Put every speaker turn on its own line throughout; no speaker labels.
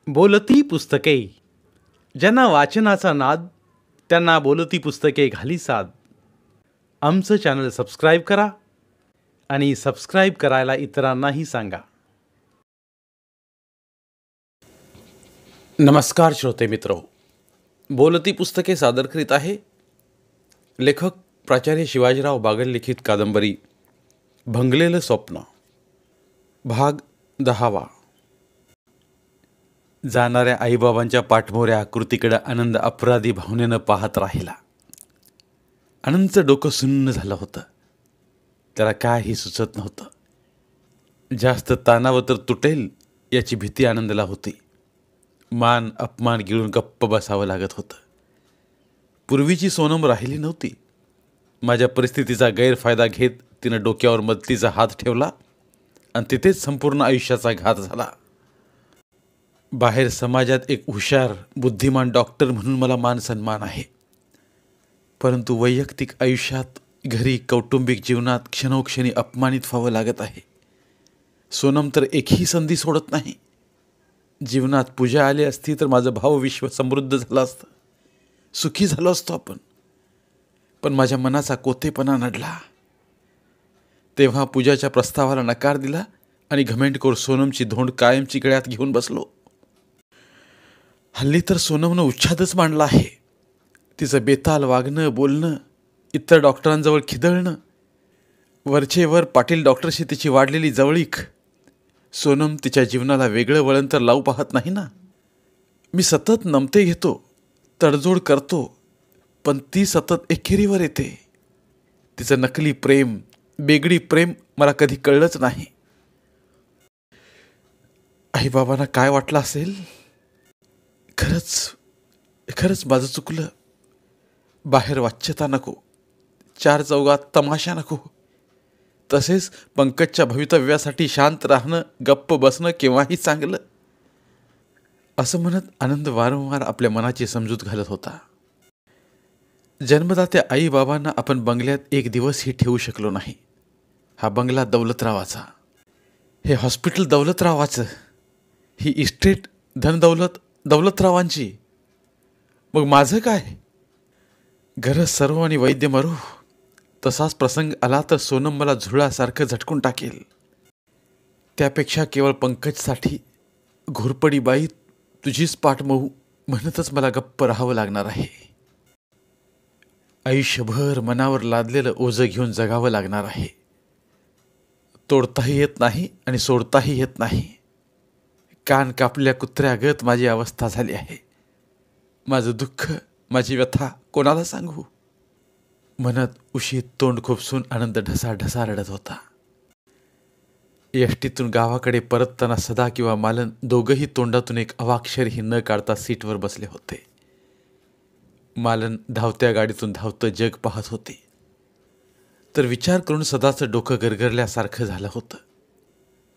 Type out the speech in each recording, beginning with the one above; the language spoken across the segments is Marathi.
बोलती पुस्तके. ज्यांना वाचनाचा नाद त्यांना बोलती पुस्तके घाली साद. आमचं चॅनल सबस्क्राईब करा आणि सबस्क्राईब करायला इतरांनाही सांगा. नमस्कार श्रोते मित्रो, बोलती पुस्तके सादर करीत आहे लेखक प्राचार्य शिवाजीराव बागल लिखित कादंबरी भंगलेलं स्वप्न, भाग 10. जाणाऱ्या आईबाबांच्या पाठमोऱ्या आकृतीकडे आनंद अपराधी भावनेनं पाहत राहिला. आनंदचं डोकं सुन्न झालं होतं. त्याला काहीही सुचत नव्हतं. जास्त ताणावं तर तुटेल याची भीती आनंदला होती. मान अपमान गिळून गप्प बसावं लागत होतं. पूर्वीची सोनम राहिली नव्हती. माझ्या परिस्थितीचा गैरफायदा घेत तिनं डोक्यावर मदतीचा हात ठेवला आणि तिथेच संपूर्ण आयुष्याचा घात झाला. बाहेर समाजात एक हुशार बुद्धिमान डॉक्टर म्हणून मला मान सन्मान आहे, परंतु वैयक्तिक आयुष्यात, घरी, कौटुंबिक जीवनात क्षणोक्षणी अपमानित व्हावं लागत आहे. सोनम तर एकही संधी सोडत नाही. जीवनात पूजा आली असती तर माझं भावविश्व समृद्ध झालं असतं, सुखी झालो असतो आपण. पण माझ्या मनाचा कोतेपणा नडला. तेव्हा पूजाच्या प्रस्तावाला नकार दिला आणि घमेंडखोर सोनमची धोंड कायमची गळ्यात घेऊन बसलो. हल्ली तर सोनमनं उच्छादच मांडला आहे. तिचं बेताल वागणं, बोलणं, इतर डॉक्टरांजवळ खिदळणं, वरचेवर पाटील डॉक्टरशी तिची वाढलेली जवळीक. सोनम तिच्या जीवनाला वेगळं वळण तर लावू पाहत नाही ना. मी सतत नमते घेतो, तडजोड करतो, पण ती सतत एकेरीवर येते. तिचं नकली प्रेम, बेगडी प्रेम मला कधी कळलंच नाही. आईबाबांना काय वाटलं असेल? खरंच माझं चुकलं. बाहेर वाच्यता नको, चार चौघात तमाशा नको. तसेच पंकजच्या भवितव्यासाठी शांत राहणं, गप्प बसणं केव्हाही चांगलं. असं म्हणत आनंद वारंवार आपल्या मनाची समजूत घालत होता. जन्मदात्या आईबाबांना आपण बंगल्यात एक दिवसही ठेवू शकलो नाही. हा बंगला दौलतरावाचा, हे हॉस्पिटल दौलतरावाचं, ही इस्टेट धनदौलत दौलतरावांची. मग माझं काय? गरज सर्व आणि वैद्य मरू. तसाच प्रसंग आला तर सोनम मला झुरळासारखं झटकून टाकेल. त्यापेक्षा केवळ पंकजसाठी घोरपडी बाई तुझीच पाठ मऊ म्हणतच मला गप्प राहावं लागणार आहे. आयुष्यभर मनावर लादलेलं ओझं घेऊन जगावं लागणार आहे. तोडताही येत नाही आणि सोडताही येत नाही. कान कापलेल्या कुत्र्यागत माझी अवस्था झाली आहे. माझं दुःख, माझी व्यथा कोणाला सांगू? म्हणत उशीत तोंड खुपसून आनंद ढसा रडत होता. एसटीतून गावाकडे परतताना सदा किंवा मालन दोघंही तोंडातून एक अवाक्षरही न काढता सीटवर बसले होते. मालन धावत्या गाडीतून धावतं जग पाहत होते, तर विचार करून सदाचं डोकं गरगरल्यासारखं झालं होतं.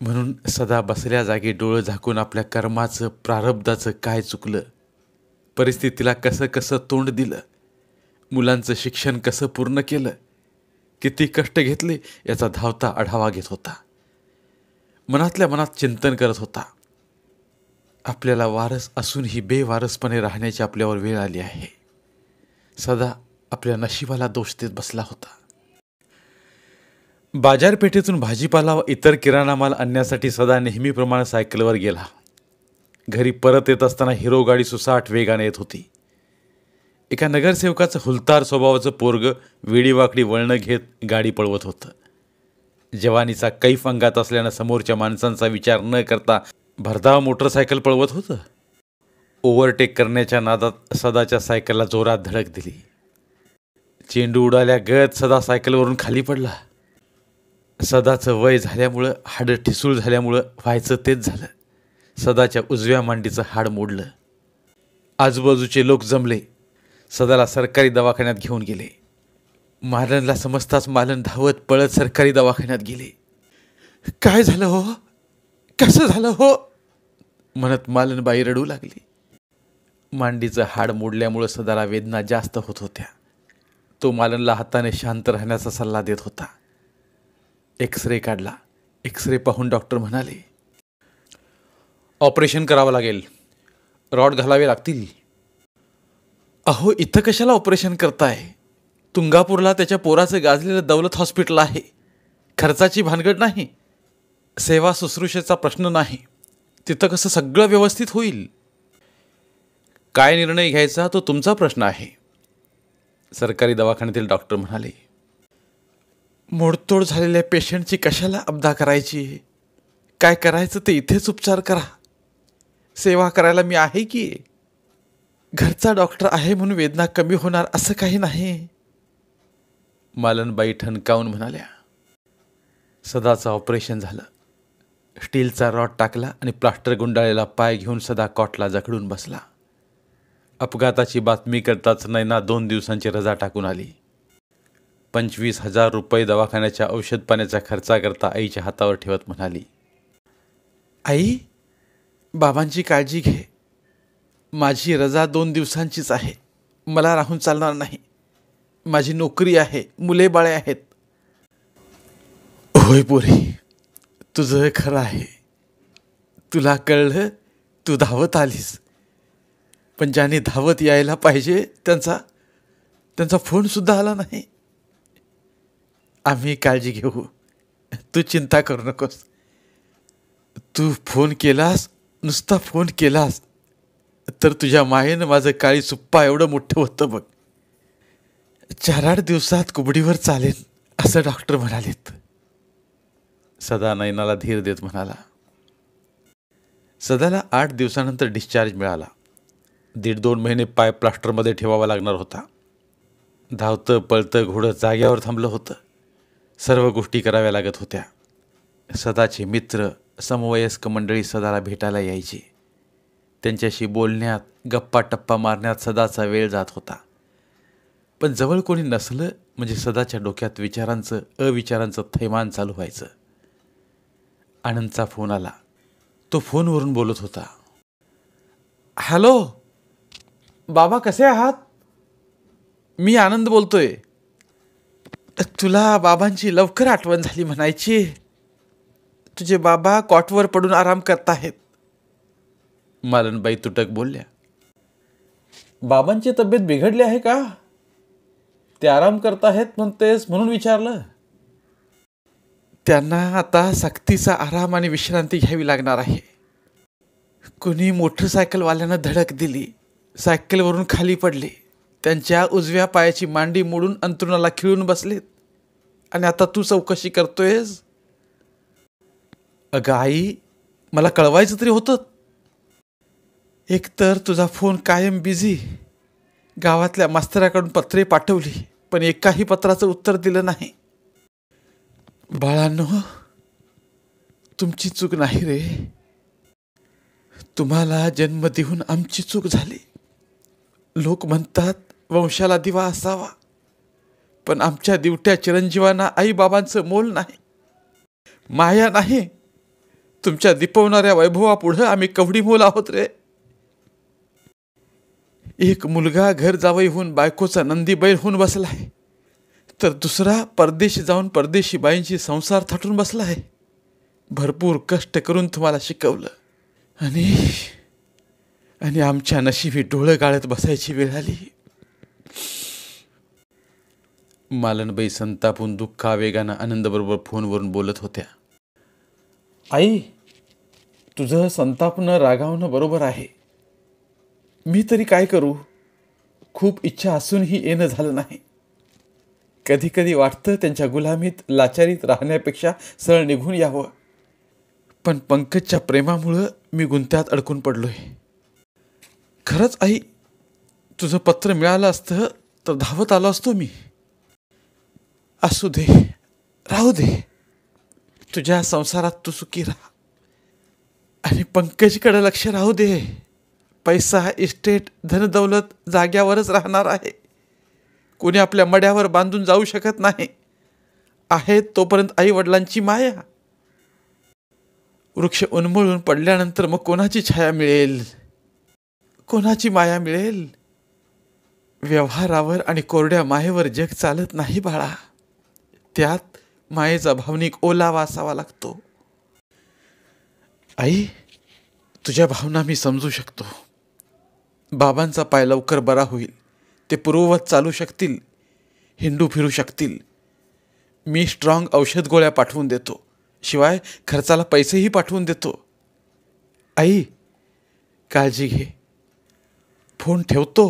म्हणून सदा बसल्या जागी डोळं झाकून आपल्या कर्माचं, प्रारब्धाचं काय चुकलं, परिस्थितीला कसं कसं तोंड दिलं, मुलांचं शिक्षण कसं पूर्ण केलं, किती कष्ट घेतले याचा धावता आढावा घेत होता. मनातल्या मनात चिंतन करत होता. आपल्याला वारस असूनही बेवारसपणे राहण्याची आपल्यावर वेळ आली आहे. सदा आपल्या नशिबाला दोष देत बसला होता. बाजारपेठेतून भाजीपाला व इतर किराणा माल आणण्यासाठी सदा नेहमीप्रमाणे सायकलवर गेला. घरी परत येत असताना हिरो गाडी सुसाट वेगाने येत होती. एका नगरसेवकाचं हुलतार स्वभावाचं पोरग वेडीवाकडी वळणं घेत गाडी पळवत होतं. जवानीचा कैफ अंगात असल्यानं समोरच्या माणसांचा विचार न करता भरधाव मोटरसायकल पळवत होतं. ओव्हरटेक करण्याच्या नादात सदाच्या सायकलला जोरात धडक दिली. चेंडू उडाल्या गत सदा सायकलवरून खाली पडला. सदाचं वय झाल्यामुळं, हाडं ठिसूळ झाल्यामुळं व्हायचं तेच झालं. सदाच्या उजव्या मांडीचं हाड मोडलं. आजूबाजूचे लोक जमले. सदाला सरकारी दवाखान्यात घेऊन गेले. मालनला समजताच मालन धावत पळत सरकारी दवाखान्यात गेले. काय झालं हो, कसं झालं हो म्हणत मालनबाई रडू लागली. मांडीचं हाड मोडल्यामुळं सदाला वेदना जास्त होत होत्या. तो मालनला हाताने शांत राहण्याचा सल्ला देत होता. एक्सरे काढला. एक्सरे पाहून डॉक्टर म्हणाले, ऑपरेशन करावं लागेल. रॉड घालावे लागतील. अहो, इथं कशाला ऑपरेशन करताय? तुंगापूरला त्याच्या पोराचं गाजलेलं दौलत हॉस्पिटल आहे. खर्चाची भानगड नाही, सेवा शुश्रूषेचा प्रश्न नाही. तिथं कसं सगळं व्यवस्थित होईल. काय निर्णय घ्यायचा तो तुमचा प्रश्न आहे, सरकारी दवाखान्यातील डॉक्टर म्हणाले. मोडतोड झालेल्या पेशंटची कशाला अबदा करायची? काय करायचं ते इथेच उपचार करा. सेवा करायला मी आहे की. घरचा डॉक्टर आहे म्हणून वेदना कमी होणार असं काही नाही, मालनबाई ठणकावून म्हणाल्या. सदाचं ऑपरेशन झालं. स्टीलचा रॉड टाकला आणि प्लास्टर गुंडाळलेला पाय घेऊन सदा कॉटला जखडून बसला. अपघाताची बातमी करताच नैना 2 दिवसांची रजा टाकून आली. 25,000 रुपये दवाखान्याच्या औषध पाण्याच्या खर्चाकरता आईच्या हातावर ठेवत म्हणाली. आई, बाबांची काळजी घे. माझी रजा 2 दिवसांचीच आहे. मला राहून चालणार नाही. माझी नोकरी आहे, मुले बाळे आहेत. होय पोरी, तुझं खरं आहे. तुला कळलं, तू धावत आलीस. पण ज्याने धावत यायला पाहिजे त्यांचा फोनसुद्धा आला नाही. आम्ही काळजी घेऊ, तू चिंता करू नकोस. तू फोन केलास, नुसता फोन केलास तर तुझ्या मायेनं माझं काळी सुप्पा एवढं मोठं होतं बघ. 4-8 दिवसात कुबडीवर चालेल असं डॉक्टर म्हणालेत. सदा नैनाला धीर देत म्हणाला. सदाला 8 दिवसानंतर डिस्चार्ज मिळाला. 1.5-2 महिने पाय प्लास्टरमध्ये ठेवावा लागणार होता. धावतं पळतं घोडं जाग्यावर थांबलं होतं. सर्व गोष्टी कराव्या लागत होत्या. सदाचे मित्र, समवयस्क मंडळी सदाला भेटायला यायची. त्यांच्याशी बोलण्यात, गप्पा टप्पा मारण्यात सदाचा वेळ जात होता. पण जवळ कोणी नसलं म्हणजे सदाच्या डोक्यात विचारांचं अविचारांचं थैमान चालू व्हायचं. आनंदचा फोन आला. तो फोनवरून बोलत होता. हॅलो बाबा, कसे आहात? मी आनंद बोलतोय. तुला बाबांची लवकर आठवण झाली म्हणायची. तुझे बाबा कॉटवर पडून आराम करताहेत, मालनबाई तुटक बोलल्या. बाबांची तब्येत बिघडली आहे का? ते आराम करताहेत म्हणतेस म्हणून विचारलं. त्यांना आता सक्तीचा आराम आणि विश्रांती घ्यावी लागणार आहे. कुणी मोटरसायकलवाल्यानं धडक दिली. सायकलवरून खाली पडले. त्यांच्या उजव्या पायाची मांडी मोडून अंथरुणाला खिळून बसलेत. आणि आता तू चौकशी करतोयस? अगं आई, मला कळवायचं तरी होतं. एकतर तुझा फोन कायम बिझी. गावातल्या मास्तराकडून पत्रे पाठवली, पण एकाही पत्राचं उत्तर दिलं नाही. बाळांनो, तुमची चूक नाही रे. तुम्हाला जन्म देऊन आमची चूक झाली. लोक म्हणतात वंशाला दिवा असावा, पण आमच्या दिवट्या चिरंजीवांना आई बाबांचं मोल नाही, माया नाही. तुमच्या दिपवणाऱ्या वैभवापुढं आम्ही कवडी मोल आहोत रे. एक मुलगा घर जावई होऊन बायकोचा नंदी बैल होऊन बसलाय, तर दुसरा परदेशी जाऊन परदेशी बाईंची संसार थाटून बसलाय. भरपूर कष्ट करून तुम्हाला शिकवलं आणि आमच्या नशिबी डोळं गाळत बसायची वेळ आली. मालनबाई संतापून दुःखावेगानं आनंदबरोबर फोनवरून बोलत होत्या. आई, तुझं संतापणं रागावणं बरोबर आहे. मी तरी काय करू? खूप इच्छा असूनही येणं झालं नाही. कधी कधी वाटतं त्यांच्या गुलामीत लाचारीत राहण्यापेक्षा सरळ निघून यावं. पण पंकजच्या प्रेमामुळं मी गुंत्यात अडकून पडलोय. खरंच आई, तुझं पत्र मिळालं असतं तर धावत आलो असतो मी. असू दे, राहू दे. तुझ्या संसारात तू सुखी राहा आणि पंकजकडे लक्ष राहू दे. पैसा, इस्टेट, धनदौलत जाग्यावरच राहणार आहे. कोणी आपल्या मड्यावर बांधून जाऊ शकत नाही. आहे तोपर्यंत आई वडिलांची माया. वृक्ष उन्मळून पडल्यानंतर मग कोणाची छाया मिळेल, कोणाची माया मिळेल? व्यवहारावर आणि कोरड्या मायेवर जग चालत नाही बाळा. त्यात मायेचा भावनिक ओलावा असावा लागतो. आई, तुझ्या भावना मी समजू शकतो. बाबांचा पाय लवकर बरा होईल, ते पूर्ववत चालू शकतील, हिंडू फिरू शकतील. मी स्ट्रॉंग औषध गोळ्या पाठवून देतो, शिवाय खर्चाला पैसेही पाठवून देतो. आई, काळजी घे, फोन ठेवतो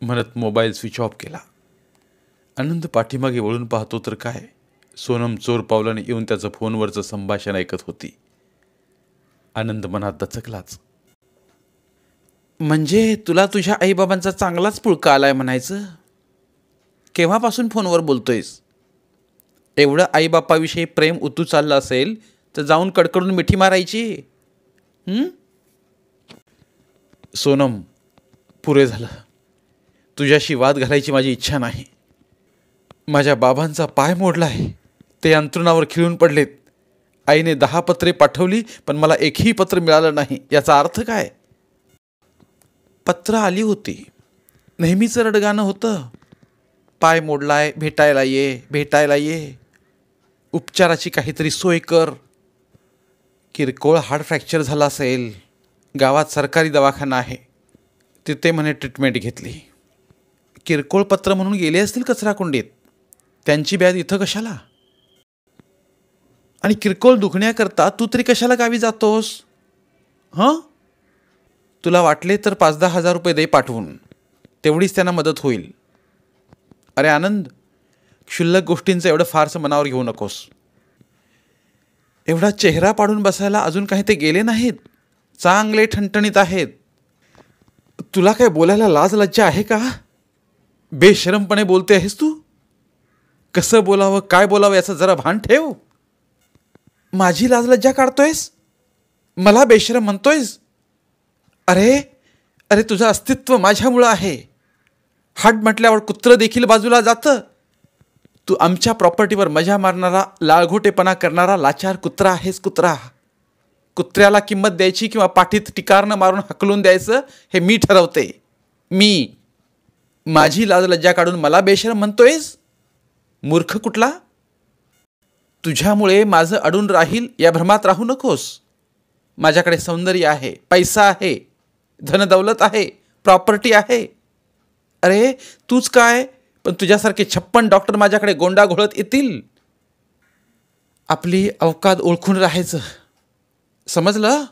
म्हणत मोबाईल स्विच ऑफ केला. आनंद पाठीमागे वळून पाहतो तर काय, सोनम चोर पावलाने येऊन त्याचं फोनवरचं संभाषण ऐकत होती. आनंद मनात दचकलाच. म्हणजे तुला तुझ्या आईबाबांचा चांगलाच पुळका आलाय म्हणायचं? केव्हापासून फोनवर बोलतोयस? एवढं आईबापाविषयी प्रेम उतू चाललं असेल तर जाऊन कडकडून मिठी मारायची. सोनम, पुरे झालं. तुझ्याशी वाद घालायची माझी इच्छा नाही. माझ्या बाबांचा पाय मोडला आहे, ते अंथरुणावर खिळून पडलेत. आईने 10 पत्रे पाठवली, पण मला एकही पत्र मिळालं नाही. याचा अर्थ काय? पत्र आली होती, नेहमीचं रडगाणं होतं. पाय मोडलाय, भेटायला ये, भेटायला ये, उपचाराची काहीतरी सोय कर. किरकोळ हाड फ्रॅक्चर झाला असेल, गावात सरकारी दवाखाना आहे, तिथे म्हणे ट्रीटमेंट घेतली. किरकोळ पत्र म्हणून गेले असतील कचराकुंडीत. त्यांची ब्याद इथं कशाला? आणि किरकोळ दुखण्याकरता तू तरी कशाला गावी जातोस? तुला वाटले तर 5-10 हजार रुपये दे पाठवून, तेवढीच त्यांना मदत होईल. अरे आनंद, क्षुल्लक गोष्टींचं एवढं फारसं मनावर घेऊ नकोस. एवढा चेहरा पाडून बसायला अजून काही ते गेले नाहीत, चांगले ठणठणीत आहेत. तुला काय बोलायला लाज लज्जा आहे का? बेशरमपणे बोलते आहेस तू. कसं बोलावं, काय बोलावं याचं जरा भान ठेव. माझी लाज लज्जा काढतोयस, मला बेशरम म्हणतोयस? अरे अरे, तुझं अस्तित्व माझ्यामुळं आहे. हाड म्हटल्यावर कुत्रं देखील बाजूला जातं. तू आमच्या प्रॉपर्टीवर मजा मारणारा, लाळघोटेपणा करणारा लाचार कुत्रा आहेस, कुत्रा. कुत्र्याला किंमत द्यायची किंवा पाठीत टिकारनं मारून हकलून द्यायचं हे मी ठरवते. मी. माझी लाज लज्जा काढून मला बेशरम म्हणतोयस? मूर्ख कुठला. तुझ्यामुळे माझं अडून राहील या भ्रमात राहू नकोस. माझ्याकडे सौंदर्य आहे, पैसा आहे, धनदौलत आहे, प्रॉपर्टी आहे. अरे तूच काय, पण तुझ्यासारखे 56 डॉक्टर माझ्याकडे गोंडा घोळत येतील. आपली अवकात ओळखून राहायचं, समजलं?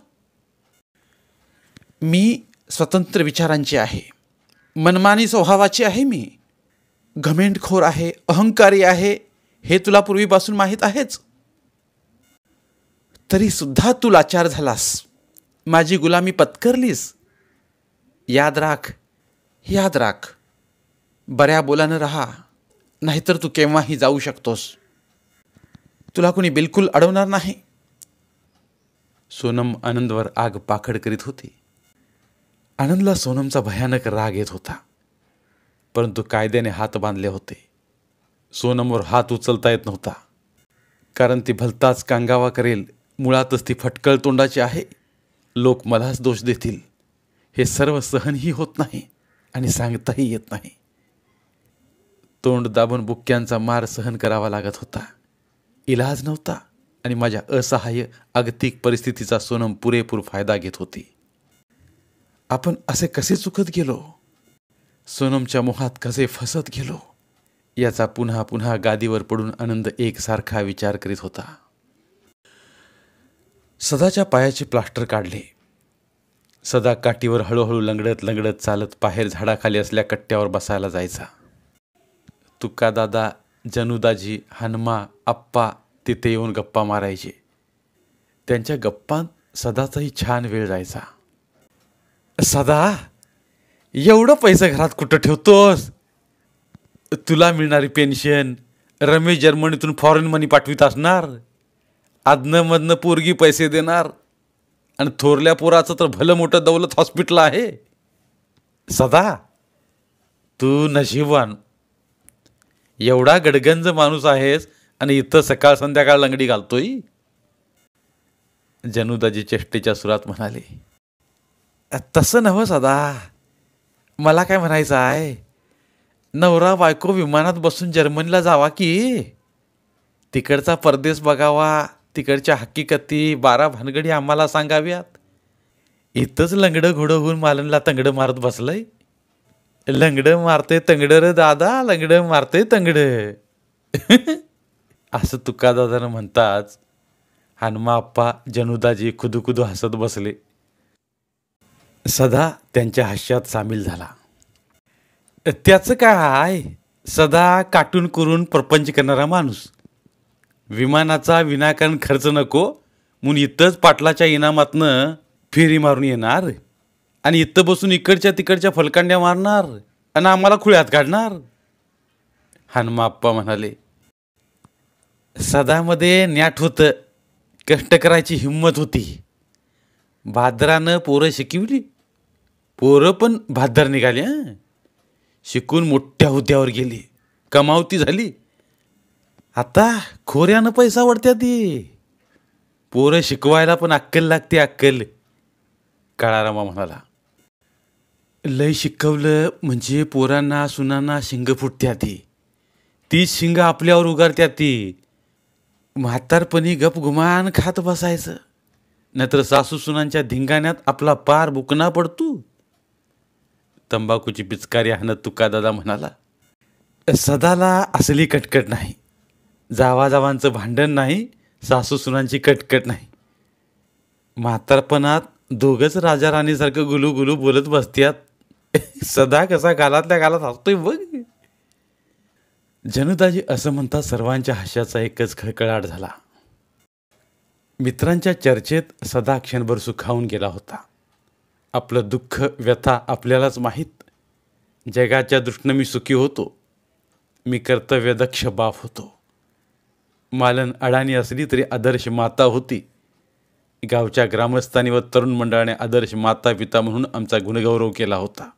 मी स्वतंत्र विचारांची आहे, मनमानी स्वभावाची आहे. मी घमेंडखोर आहे, अहंकारी आहे, हे तुला पूर्वीपासून माहीत आहेच. तरी सुद्धा तू लाचार झालास, माझी गुलामी पत्करलीस. याद राख, याद राख. बऱ्या बोलानं राहा, नाहीतर तू केव्हाही जाऊ शकतोस. तुला कोणी बिलकुल अडवणार नाही. सोनम आनंदवर आग पाखड करीत होती. आनंदला सोनमचा भयानक राग येत होता, परंतु कायद्याने हात बांधले होते. सोनमवर हात उचलता येत नव्हता, कारण ती भलताच कांगावा करेल. मुळातच ती फटकळ तोंडाची आहे. लोक मलाच दोष देतील, हे सर्व सहनही होत नाही आणि सांगताही येत नाही. तोंड दाबून बुक्क्यांचा मार सहन करावा लागत होता. इलाज नव्हता आणि माझ्या असहाय्य आगतिक परिस्थितीचा सोनम पुरेपूर फायदा घेत होती. आपण असे कसे चुकत गेलो, सोनमच्या मोहात कसे फसत गेलो, याचा पुन्हा पुन्हा गादीवर पडून आनंद एकसारखा विचार करीत होता. सदाच्या पायाचे प्लास्टर काढले. सदा काठीवर हळूहळू लंगडत लंगडत चालत बाहेर झाडाखाली असल्या कट्ट्यावर बसायला जायचा. तुकादादा, जनुदाजी, हनुमा, आप्पा तिथे येऊन गप्पा मारायचे. त्यांच्या गप्पांत सदाचाही छान वेळ जायचा. सदा, एवढं पैसे घरात कुठं ठेवतोस? तुला मिळणारी पेन्शन, रमेश जर्मनीतून फॉरेन मनी पाठवित असणार, आदनंमधनं पोरगी पैसे देणार, आणि थोरल्या पोराचं तर भलं मोठं दौलत हॉस्पिटल आहे. सदा, तू नशिबवान. एवढा गडगंज माणूस आहेस आणि इथं सकाळ संध्याकाळ लंगडी घालतोय. जनुदाजी चेष्टेच्या सुरात म्हणाले. तसं नव्ह सदा, मला काय म्हणायचं आहे, नवरा बायको विमानात बसून जर्मनीला जावा की, तिकडचा परदेश बघावा, तिकडच्या हकीकती 12 भानगडी आम्हाला सांगाव्यात. इथंच लंगडं घोडं होऊन मालनला तंगडं मारत बसलंय. लंगडं मारते तंगडं रे दादा, लंगडं मारते तंगडं. असं तुकादादानं म्हणताच हनुमाप्पा जनुदाजी खुदुखुदू हसत बसले. सदा त्यांच्या हास्यात सामील झाला. त्याचं काय, सदा कार्टून करून प्रपंच करणारा माणूस. विमानाचा विनाकारण खर्च नको म्हणून इथंच पाटलाच्या इनामातनं फेरी मारून येणार आणि इथं बसून इकडच्या तिकडच्या फलकांड्या मारणार आणि आम्हाला खुळ्यात काढणार. हनुमाप्पा म्हणाले, सदामध्ये न्याट होतं, कष्ट करायची हिंमत होती. भाद्रानं पोरं शिकवली, पोरं पण भाद्दार निघाली. शिकून मोठ्या हुद्द्यावर गेली, कमावती झाली. आता खोऱ्यानं पैसा वडत्या ती. पोरं शिकवायला पण अक्कल लागते, अक्कल. काळारामा म्हणाला, लय शिकवलं म्हणजे पोरांना सुनांना शिंग फुटत्या ती शिंग आपल्यावर उगारत्या ती. म्हातारपणी गप गुमान खात बसायचं, नाहीतर सासू सुनांच्या धिंगाण्यात आपला पार बुकना पडतो. तंबाखूची पिचकारी हाणत तुकादादा म्हणाला, सदाला असली कटकट नाही, जावाजावांचं भांडण नाही, सासू सुनांची कटकट नाही. म्हातारपणात दोघंच राजा राणीसारखं गुलू गुलू बोलत बसत्यात. सदा कसा गालातल्या गालात हसतोय बघ. जनुदाजी असं म्हणता सर्वांच्या हास्याचा एकच खळखळाट झाला. मित्रांच्या चर्चेत सदा क्षणभर सुखावून गेला होता. आपलं दुःख व्यथा आपल्यालाच माहीत. जगाच्या दृष्टीनं मी सुखी होतो, मी कर्तव्यदक्ष बाप होतो. मालन अडाणी असली तरी आदर्श माता होती. गावच्या ग्रामस्थांनी व तरुण मंडळाने आदर्श माता पिता म्हणून आमचा गुणगौरव केला होता.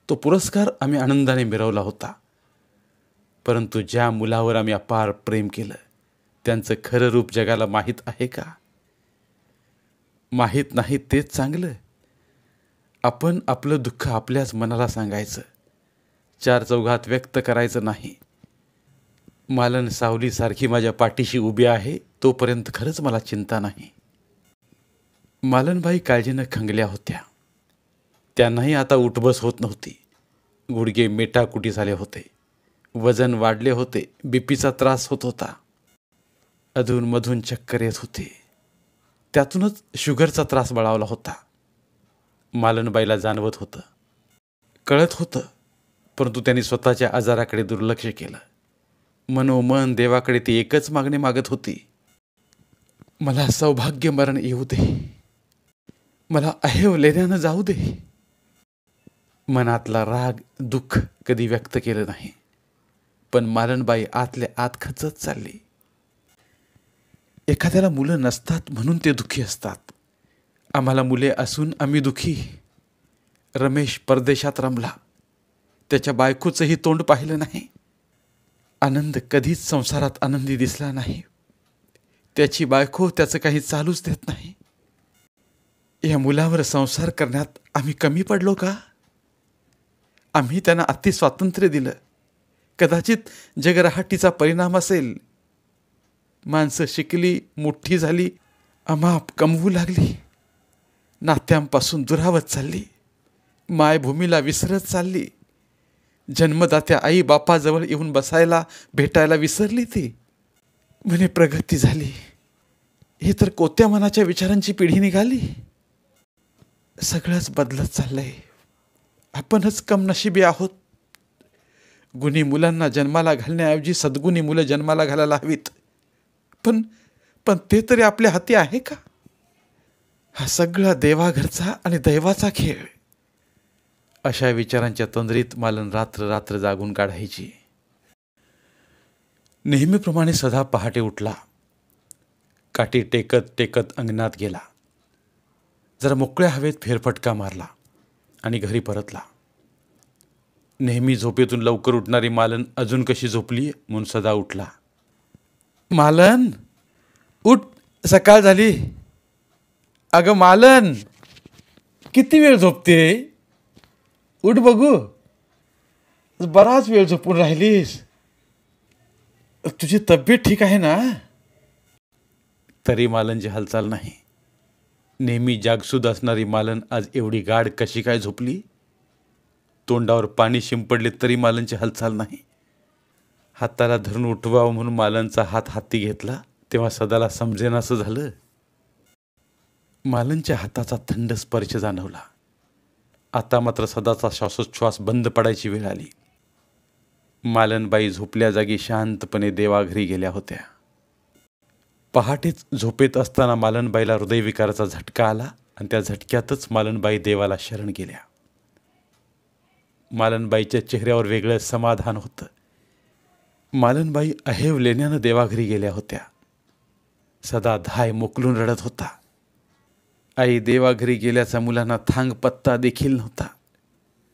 तो पुरस्कार आम्ही आनंदाने मिरवला होता. परंतु ज्या मुलावर आम्ही अपार प्रेम केलं त्यांचं खरं रूप जगाला माहीत आहे का? माहीत नाही तेच चांगलं. आपण आपलं दुःख आपल्याच मनाला सांगायचं, चार चौघात व्यक्त करायचं नाही. मालन सावलीसारखी माझ्या पाठीशी उभी आहे तोपर्यंत खरंच मला चिंता नाही. मालनबाई काळजीनं खंगल्या होत्या. त्यांनाही आता उठबस होत नव्हती. गुडघे मेटाकुटी झाले होते, वजन वाढले होते, बीपीचा त्रास होत होता, अधूनमधून चक्कर येत होते. त्यातूनच शुगरचा त्रास बळावला होता. मालनबाईला जाणवत होतं, कळत होतं, परंतु त्यांनी स्वतःच्या आजाराकडे दुर्लक्ष केलं. मनोमन देवाकडे ती एकच मागणी मागत होती, मला सौभाग्य मरण येऊ दे, मला अहेव लेण्यानं जाऊ दे. मनातला राग दुःख कधी व्यक्त केलं नाही, पण मालनबाई आतल्या आत खचत चालली. एखाद्याला मुलं नसतात म्हणून ते दुःखी असतात. आम्हाला मुले असून आम्ही दुःखी. रमेश परदेशात रमला, त्याच्या बायकोचंही तोंड पाहिलं नाही. आनंद कधीच संसारात आनंदी दिसला नाही. त्याची बायको त्याचं काही चालूच देत नाही. या मुलावर संसार करण्यात आम्ही कमी पडलो का? आम्ही त्यांना अति स्वातंत्र्य दिलं. कदाचित जगरहाटीचा परिणाम असेल. माणसं शिकली, मोठी झाली, अमाप कमवू लागली, नात्यांपासून दुरावत चालली, मायभूमीला विसरत चालली. जन्मदात्या आई बापाजवळ येऊन बसायला भेटायला विसरली ती. म्हणे प्रगती झाली. हे तर कोत्या मनाच्या विचारांची पिढी निघाली. सगळंच बदलत चाललंय. आपणच कमनशिबी आहोत. गुणी मुलांना जन्माला घालण्याऐवजी सद्गुणी मुलं जन्माला घालायला हवीत. पण ते तरी आपल्या हाती आहे का? हा सगळा देवाघरचा आणि दैवाचा खेळ. अशा विचारांच्या तंद्रीत मालन रात्र रात्र जागून काढायची. नेहमीप्रमाणे सदा पहाटे उठला. काठी टेकत टेकत अंगणात गेला. जरा मोकळ्या हवेत फेरफटका मारला आणि घरी परतला. नेहमी झोपेतून लवकर उठणारी मालन अजून कशी झोपली म्हणून सदा उठला. मालन उठ, सकाळ झाली. अगं मालन, किती वेळ झोपते? उठ बघू. बराच वेळ झोपून राहिलीस. तुझी तब्येत ठीक आहे ना? तरी मालनची हालचाल नाही. नेहमी जागसूद असणारी मालन आज एवढी गाढ कशी काय झोपली? तोंडावर पाणी शिंपडले तरी मालनची हालचाल नाही. हाताला धरून उठवावं म्हणून मालनचा हात हाती घेतला तेव्हा सदाला समजेनासं झालं. मालनच्या हाताचा थंड स्पर्श जाणवला. आता मात्र सदाचा श्वासोच्छ्वास बंद पडायची वेळ आली. मालनबाई झोपल्या जागी शांतपणे देवाघरी गेल्या होत्या. पहाटेच झोपेत असताना मालनबाईला हृदयविकाराचा झटका आला आणि त्या झटक्यातच मालनबाई देवाला शरण गेल्या. मालनबाईच्या चेहऱ्यावर वेगळं समाधान होतं. मालनबाई अहेव लेण्यानं देवाघरी गेल्या होत्या. सदा धाय मोकलून रडत होता. आई देवाघरी गेल्याचा मुलांना थांग पत्ता देखील नव्हता.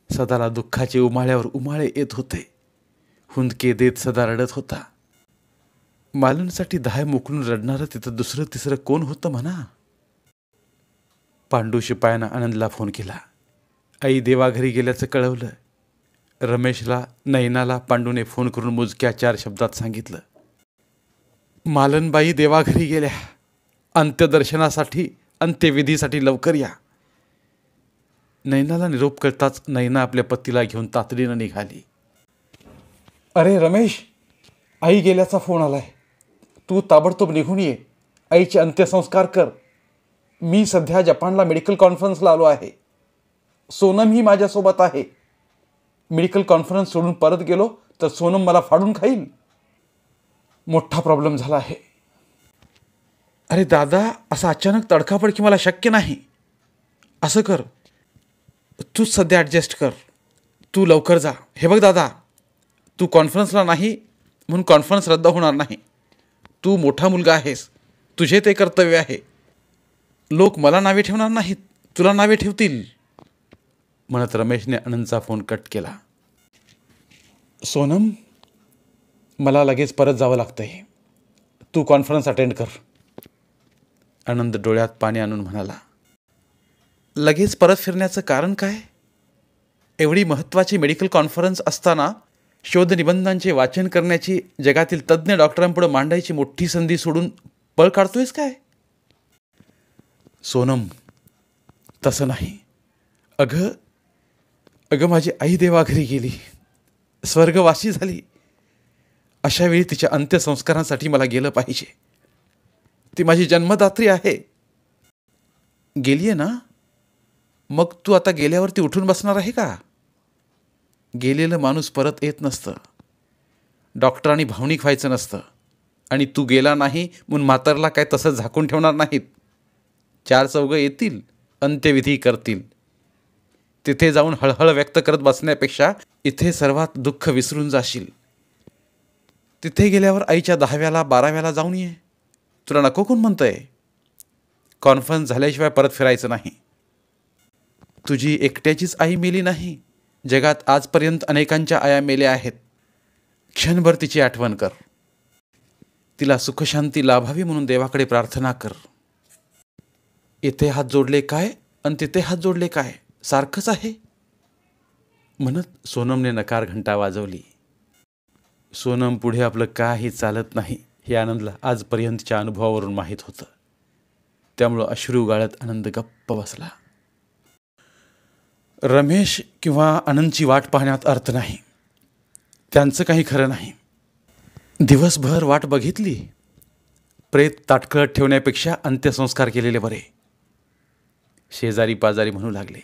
सदाला दुःखाचे उमाळ्यावर उमाळे येत होते. हुंदके देत सदा रडत होता. मालनसाठी धाय मोकलून रडणारं तिथं दुसरं तिसरं कोण होतं म्हणा. पांडू शिपायानं आनंदला फोन केला. आई देवाघरी गेल्याचं कळवलं. रमेशला, नयनाला पांडूने फोन करून मोजक्या 4 शब्दात सांगितलं. मालनबाई देवाघरी गेल्या. अंत्यदर्शनासाठी, अंत्यविधीसाठी लवकर या. नयनाला निरोप कळताच नयना आपल्या पतीला घेऊन तातडीनं निघाली. अरे रमेश, आई गेल्याचा फोन आलाय. तू ताबडतोब निघून ये. आईचे अंत्यसंस्कार कर. मी सध्या जपानला मेडिकल कॉन्फरन्सला आलो आहे. सोनम ही माझ्यासोबत आहे. मेडिकल कॉन्फरन्स सोडून परत गेलो तर सोनम मला फाडून खाईल. मोठा प्रॉब्लेम झाला आहे. अरे दादा, असं अचानक तडकाफडकी मला शक्य नाही. असं कर, तूच सध्या ॲडजस्ट कर. तू लवकर जा. हे बघ दादा, तू कॉन्फरन्सला नाही म्हणून कॉन्फरन्स रद्द होणार नाही. तू मोठा मुलगा आहेस. तुझे ते कर्तव्य आहे. लोक मला नावे ठेवणार नाहीत, तुला नावे ठेवतील, म्हणत रमेशने आनंदचा फोन कट केला. सोनम, मला लगेच परत जावं लागतंय. तू कॉन्फरन्स अटेंड कर. आनंद डोळ्यात पाणी आणून म्हणाला. लगेच परत फिरण्याचं कारण काय? एवढी महत्त्वाची मेडिकल कॉन्फरन्स असताना शोधनिबंधांचे वाचन करण्याची, जगातील तज्ज्ञ डॉक्टरांपुढे मांडायची मोठी संधी सोडून पळ काढतोयस काय? सोनम, तसं नाही. अगं माझी आई देवाघरी गेली, स्वर्गवासी झाली. अशावेळी तिच्या अंत्यसंस्कारांसाठी मला गेलं पाहिजे. ती माझी जन्मदात्री आहे. गेली आहे ना? मग तू आता गेल्यावरती उठून बसणार आहे का? गेलेलं माणूस परत येत नसतं. डॉक्टरांनी भावनिक व्हायचं नसतं. आणि तू गेला नाही म्हणून म्हातारला काय तसं झाकून ठेवणार नाहीत. 4 चौघं येतील, अंत्यविधी करतील. तिथे जाऊन हळहळ व्यक्त करत बसण्यापेक्षा इथे सर्वात दुःख विसरून जाशील. तिथे गेल्यावर आईच्या 10व्याला 12व्याला जाऊन ये. तुला नको कोण म्हणतंय? कॉन्फरन्स झाल्याशिवाय परत फिरायचं नाही. तुझी एकट्याचीच आई मेली नाही. जगात आजपर्यंत अनेकांच्या आया मेल्या आहेत. क्षणभर तिची आठवण कर. तिला सुखशांती लाभावी म्हणून देवाकडे प्रार्थना कर. इथे हात जोडले काय आणि तिथे हात जोडले काय, सारखंच आहे, म्हणत सोनमने नकार घंटा वाजवली. सोनम पुढे आपलं काही चालत नाही हे आनंदला आजपर्यंतच्या अनुभवावरून माहीत होतं. त्यामुळं अश्रू गाळत आनंद गप्प बसला. रमेश किंवा आनंदची वाट पाहण्यात अर्थ नाही. त्यांचं काही खरं नाही. दिवसभर वाट बघितली. प्रेत ताटकळत ठेवण्यापेक्षा अंत्यसंस्कार केलेले बरे. शेजारी पाजारी म्हणू लागले.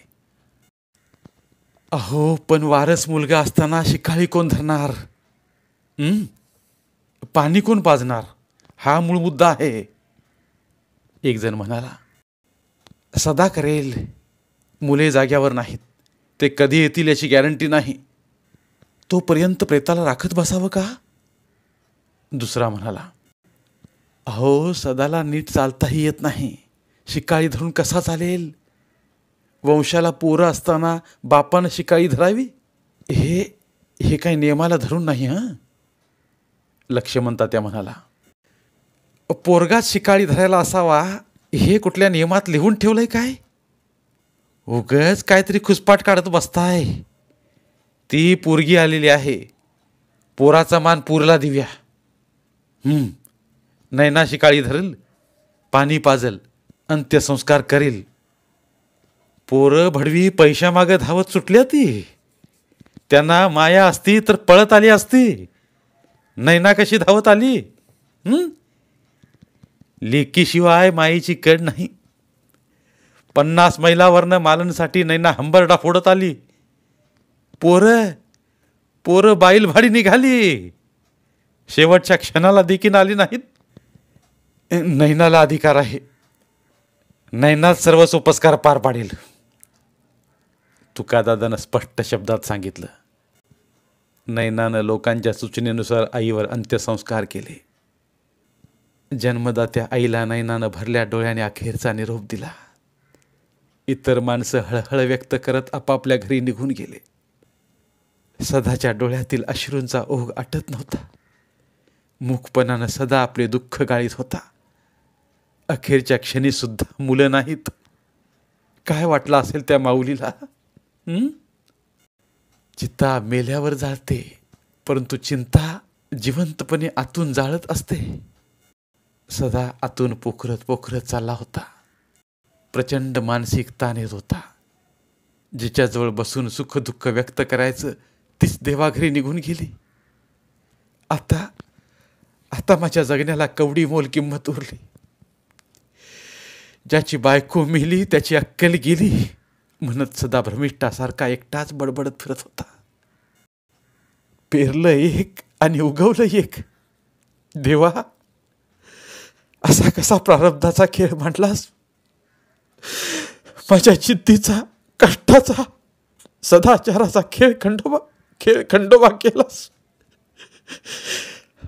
अहो, पण वारस मुलगा असताना शिकाळी कोण धरणार? पाणी कोण पाजणार? हा मूळ मुद्दा आहे. एक जण म्हणाला. सदा करेल. मुले जाग्यावर नाहीत. ते कधी येतील याची गॅरंटी नाही. तोपर्यंत प्रेताला राखत बसावं का? दुसरा म्हणाला. अहो, सदाला नीट चालताही येत नाही. शिकाळी धरून कसा चालेल? वंशाला पोरं असताना बापानं शिकाळी धरावी? हे काही नियमाला धरून नाही. लक्ष्मण तात्या म्हणाला. पोरगाच शिकाळी धरायला असावा हे कुठल्या नियमात लिहून ठेवलंय काय? उगाच काहीतरी खुसपाट काढत बसताय. ती पोरगी आलेली आहे. पोराचा मान पोरला देऊया. नैना शिकाळी धरल, पाणी पाजल अंत्यसंस्कार करील. पोरं भडवी पैशा मागे धावत सुटल्या ती. त्यांना माया असती तर पळत आली असती. नैना कशी धावत आली? लेकीशिवाय माईची कड नाही. 50 मैलावरनं मालनसाठी नैना हंबरडा फोडत आली. पोरं बाईल भाडी निघाली. शेवटच्या क्षणाला देखील आली नाहीत. नैनाला अधिकार आहे. नैनाच सर्व सोपस्कार पार पाडेल. तुकादादानं स्पष्ट शब्दात सांगितलं. नैनानं लोकांच्या सूचनेनुसार आईवर अंत्यसंस्कार केले. जन्मदात्या आईला नैनानं भरल्या डोळ्याने अखेरचा निरोप दिला. इतर माणसं हळहळ व्यक्त करत आपापल्या घरी निघून गेले. सदाच्या डोळ्यातील अश्रूंचा ओघ आटत नव्हता. मूकपणानं सदा आपले दुःख गाळीत होता. अखेरच्या क्षणी सुद्धा मुलं नाहीत. काय वाटलं असेल त्या माऊलीला? चित्ता मेल्यावर जाळते, परंतु चिंता जिवंतपणे आतून जाळत असते. सदा आतून पोखरत पोखरत चालला होता. प्रचंड मानसिक ताण येत होता. जिच्याजवळ बसून सुख दुःख व्यक्त करायचं तीच देवाघरी निघून गेली. आता माझ्या जगण्याला कवडी मोल किंमत उरली. ज्याची बायको मेली त्याची अक्कल गेली म्हणत सदा भ्रमिष्ठासारखा एकटाच बडबडत फिरत होता. पेरलं एक आणि उगवलं एक. देवा, असा कसा प्रारब्धाचा खेळ मांडलास? माझ्या जिद्दीचा, कष्टाचा, सदाचाराचा खेळ खंडोबा केलास.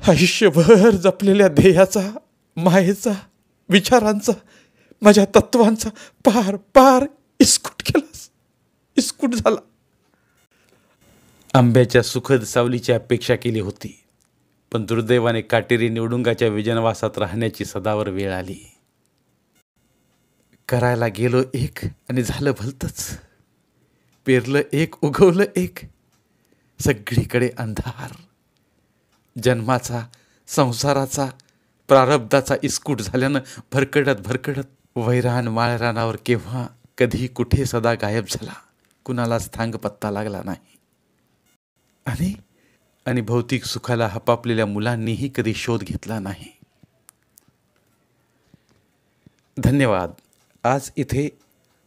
आयुष्यभर जपलेल्या ध्येयाचा, मायेचा, विचारांचा, माझ्या तत्वांचा पार इस्कूट केलास. इस्कूट झाला. आंब्याच्या सुखद सावलीची अपेक्षा केली होती, पण दुर्दैवाने काटेरी निवडुंगाच्या विजनवासात राहण्याची सदावर वेळ आली. करायला गेलो एक आणि झालं भलतंच. पेरलं एक, उगवलं एक. सगळीकडे अंधार. जन्माचा, संसाराचा, प्रारब्धाचा इस्कूट झाल्यानं भरकडत वैरान माळरानावर केव्हा, कधी, कुठे सदा गायब झाला. कुणालाच थांग पत्ता लागला नाही. आणि भौतिक सुखाला हपापलेल्या मुलांनीही कधी शोध घेतला नाही. धन्यवाद. आज इथे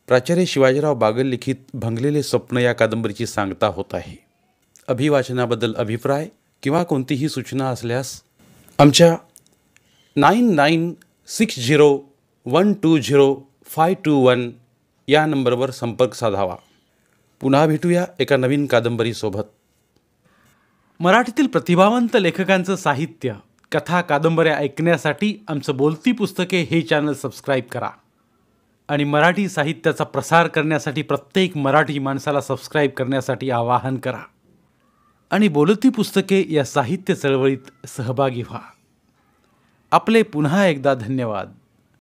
प्राचार्य शिवाजीराव बागल लिखित भंगलेले स्वप्न या कादंबरीची सांगता होत आहे. अभिवाचनाबद्दल अभिप्राय किंवा कोणतीही सूचना असल्यास आमच्या 9960120521 या नंबरवर संपर्क साधावा. पुन्हा भेटूया एका नवीन कादंबरीसोबत. मराठीतील प्रतिभावंत लेखकांचं साहित्य, कथा, कादंबऱ्या ऐकण्यासाठी आमचं बोलती पुस्तके हे चॅनल सबस्क्राईब करा. आणि मराठी साहित्याचा प्रसार करण्यासाठी प्रत्येक मराठी माणसाला सबस्क्राईब करण्यासाठी आवाहन करा. आणि बोलती पुस्तके या साहित्य चळवळीत सहभागी व्हा. आपले पुन्हा एकदा धन्यवाद.